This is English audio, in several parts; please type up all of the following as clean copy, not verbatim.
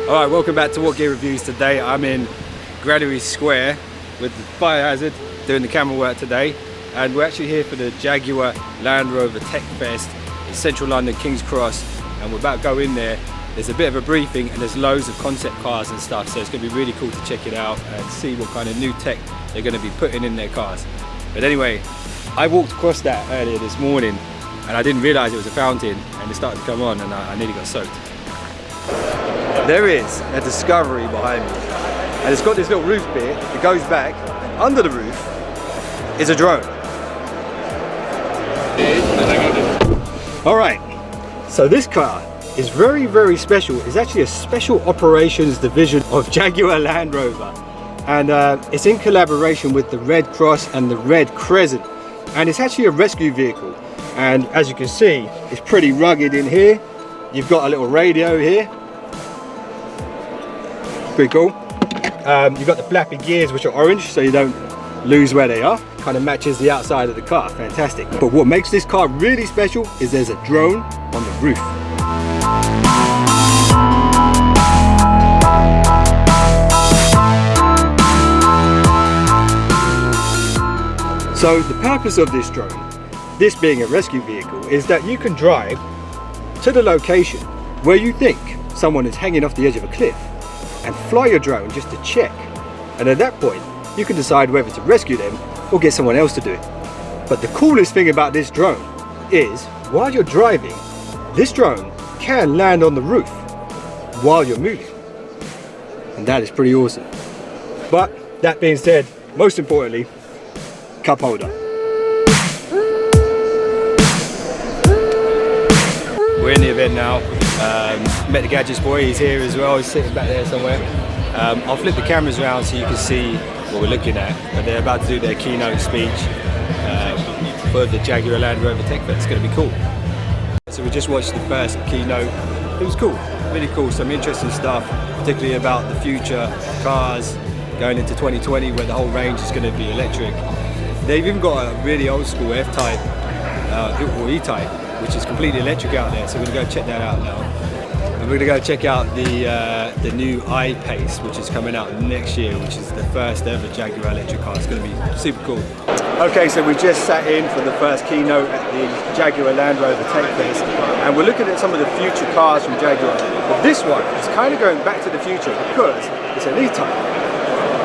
Alright, welcome back to What Gear Reviews. Today I'm in Granary Square with the Fire Hazard doing the camera work today, and we're actually here for the Jaguar Land Rover Tech Fest in central London, King's Cross, and we're about to go in there. There's a bit of a briefing and there's loads of concept cars and stuff, so it's going to be really cool to check it out and see what kind of new tech they're going to be putting in their cars. But anyway, I walked across that earlier this morning and I didn't realise it was a fountain, and it started to come on and I nearly got soaked. There is a Discovery behind me, and it's got this little roof bit, it goes back, and under the roof is a drone. Alright, so this car is very, very special. It's actually a special operations division of Jaguar Land Rover, and it's in collaboration with the Red Cross and the Red Crescent, and it's actually a rescue vehicle. And as you can see, it's pretty rugged in here. You've got a little radio here. Pretty cool. You've got the flappy gears, which are orange, so you don't lose where they are. Kind of matches the outside of the car. Fantastic. But what makes this car really special is there's a drone on the roof. So the purpose of this drone, this being a rescue vehicle, is that you can drive to the location where you think someone is hanging off the edge of a cliff, and fly your drone just to check, and at that point you can decide whether to rescue them or get someone else to do it. But the coolest thing about this drone is, while you're driving, this drone can land on the roof while you're moving, and that is pretty awesome. But that being said, most importantly, cup holder. We're in the event now. Met the Gadgets boy, he's here as well, he's sitting back there somewhere. I'll flip the cameras around so you can see what we're looking at, but they're about to do their keynote speech for the Jaguar Land Rover Tech Fest. It's going to be cool. So we just watched the first keynote. It was cool, really cool, some interesting stuff, particularly about the future cars going into 2020 where the whole range is going to be electric. They've even got a really old school F-Type or E-Type, which is completely electric out there, so we're going to go check that out now. And we're going to go check out the new I-Pace, which is coming out next year, which is the first ever Jaguar electric car. It's going to be super cool. Okay, so we just sat in for the first keynote at the Jaguar Land Rover Tech Fest, and we're looking at some of the future cars from Jaguar. But this one is kind of going back to the future because it's an E-Type.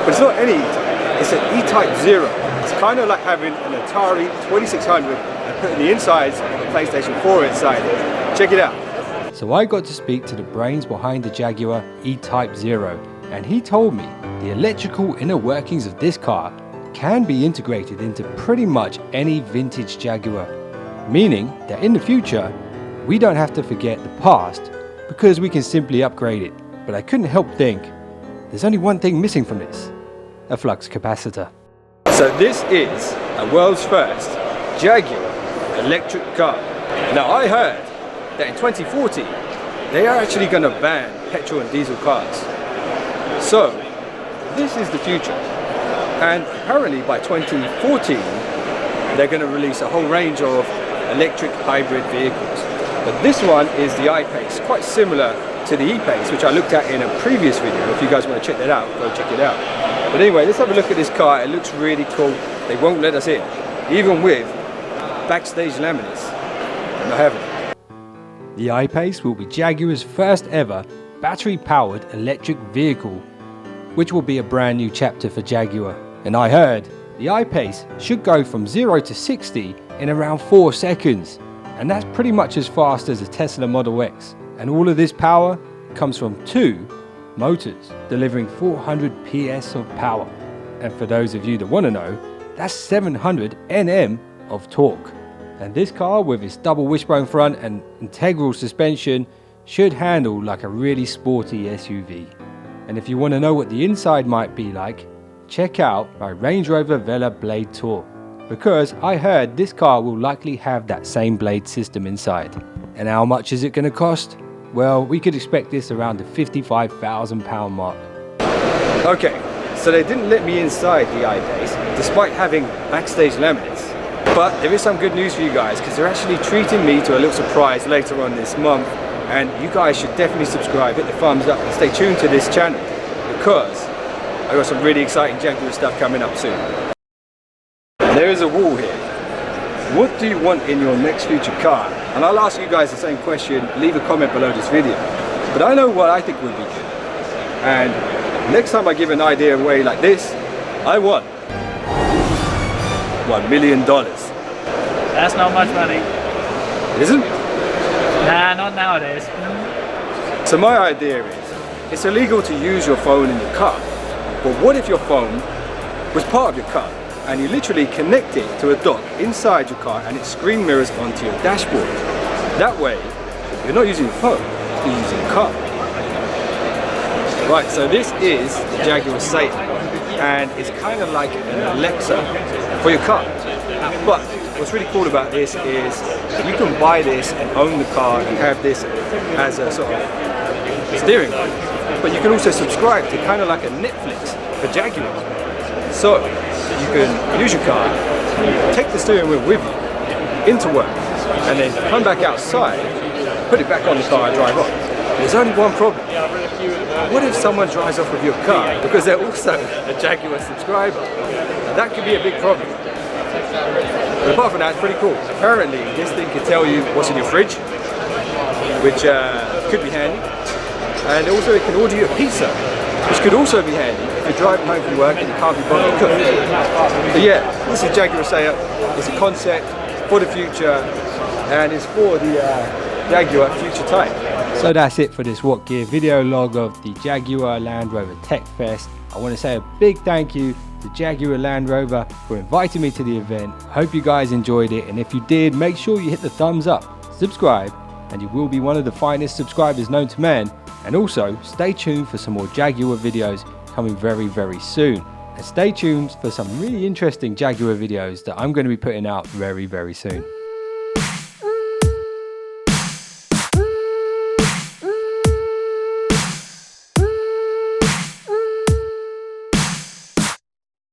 But it's not any E-Type, it's an E-Type Zero. It's kind of like having an Atari 2600 and putting the insides of a PlayStation 4 inside it. Check it out. So I got to speak to the brains behind the Jaguar E-Type Zero, and he told me the electrical inner workings of this car can be integrated into pretty much any vintage Jaguar, meaning that in the future we don't have to forget the past because we can simply upgrade it. But I couldn't help think there's only one thing missing from this: a flux capacitor. So this is a world's first Jaguar electric car. Now I heard that in 2040 they are actually going to ban petrol and diesel cars. So this is the future, and apparently by 2014 they're going to release a whole range of electric hybrid vehicles. But this one is the I-Pace, quite similar to the E-Pace, which I looked at in a previous video. If you guys want to check that out, go check it out. But anyway, let's have a look at this car. It looks really cool. They won't let us in, even with backstage laminates. I'm not having it. The I-Pace will be Jaguar's first ever battery-powered electric vehicle, which will be a brand new chapter for Jaguar. And I heard the I-Pace should go from 0 to 60 in around 4 seconds, and that's pretty much as fast as a Tesla Model X. And all of this power comes from 2 motors, delivering 400 PS of power. And for those of you that want to know, that's 700 Nm of torque. And this car, with its double wishbone front and integral suspension, should handle like a really sporty SUV. And if you want to know what the inside might be like, check out my Range Rover Vela Blade Tour, because I heard this car will likely have that same blade system inside. And how much is it going to cost? Well, we could expect this around the £55,000 mark. Okay, so they didn't let me inside the I-Pace, despite having backstage laminates. But there is some good news for you guys, because they're actually treating me to a little surprise later on this month And you guys should definitely subscribe, hit the thumbs up, and stay tuned to this channel because I've got some really exciting Jaguar stuff coming up soon. There is a wall here. What do you want in your next future car? And I'll ask you guys the same question, leave a comment below this video. But I know what I think would be good. And next time I give an idea away like this, I want $1 million. That's not much money. Isn't? Nah, not nowadays. So my idea is, it's illegal to use your phone in your car. But what if your phone was part of your car and you literally connect it to a dock inside your car and it screen mirrors onto your dashboard? That way, you're not using your phone, you're using your car. Right, so this is the Jaguar Satan, and it's kind of like an Alexa for your car. But what's really cool about this is you can buy this and own the car and have this as a sort of steering wheel. But you can also subscribe to kind of like a Netflix for Jaguar. So you can use your car, take the steering wheel with you into work, and then come back outside, put it back on the car and drive off. There's only one problem. What if someone drives off with your car because they're also a Jaguar subscriber? That could be a big problem. But apart from that, it's pretty cool. Apparently, this thing can tell you what's in your fridge, which could be handy. And also it can order you a pizza, which could also be handy if you're driving home from work and you can't be bothered to cook. So yeah, this is Jaguar Satan. It's a concept for the future, and it's for the Jaguar Future Type. So that's it for this What Gear video log of the Jaguar Land Rover Tech Fest. I want to say a big thank you to Jaguar Land Rover for inviting me to the event. I hope you guys enjoyed it, and if you did, make sure you hit the thumbs up, subscribe, and you will be one of the finest subscribers known to man. And also stay tuned for some more Jaguar videos coming very, very soon. And stay tuned for some really interesting Jaguar videos that I'm going to be putting out very, very soon.